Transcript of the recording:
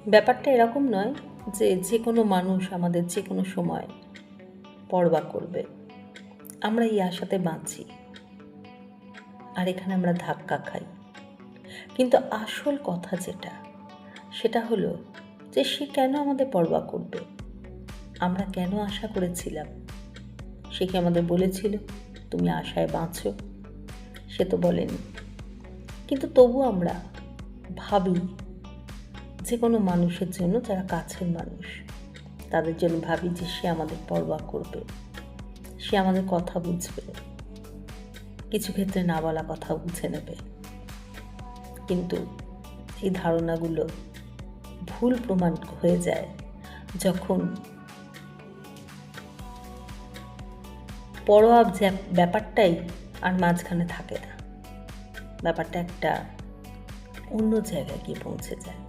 ব্যাপারটা এরকম নয় যে যে কোনো মানুষ আমাদের যে কোনো সময় পরোয়া করবে। আমরা এই আশাতে বাঁচি, আর এখানে আমরা ধাক্কা খাই। কিন্তু আসল কথা যেটা, সেটা হলো যে সে কেন আমাদের পরোয়া করবে? আমরা কেন আশা করেছিলাম? সে কি আমাদের বলেছিল তুমি আশায় বাঁচো? সে তো বলেনি। কিন্তু তবু আমরা ভাবি যে কোনো মানুষের জন্য, যারা কাছের মানুষ, তাদের জন্য ভাবি যে সে আমাদের পরোয়া করবে, সে আমাদের কথা বুঝবে, কিছু ক্ষেত্রে না বলা কথা বুঝে নেবে। কিন্তু এই ধারণাগুলো ভুল প্রমাণ হয়ে যায় যখন পরোয়া ব্যাপারটাই আর মাঝখানে থাকে না, ব্যাপারটা একটা অন্য জায়গায় গিয়ে পৌঁছে যায়।